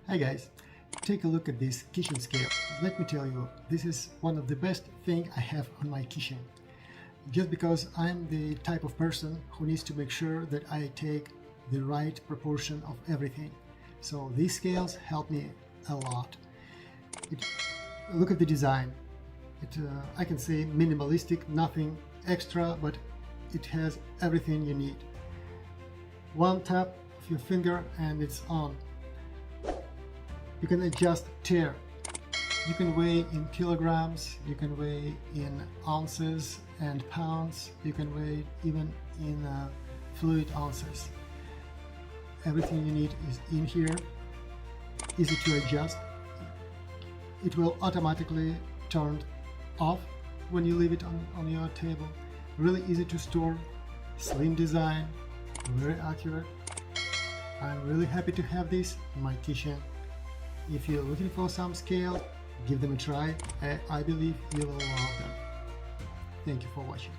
Hi guys, take a look at this kitchen scale. Let me tell you, this is one of the best thing I have on my kitchen. Just because I'm the type of person who needs to make sure that I take the right proportion of everything. So these scales help me a lot. Look at the design. I can say minimalistic, nothing extra, but it has everything you need. One tap of your finger and it's on. You can adjust Tare. You can weigh in kilograms, you can weigh in ounces and pounds, you can weigh even in fluid ounces. Everything you need is in here, easy to adjust. It will automatically turn off when you leave it on your table. Really easy to store, slim design, very accurate. I'm really happy to have this in my kitchen. If you're looking for some scale, give them a try. I believe you will love them. Thank you for watching.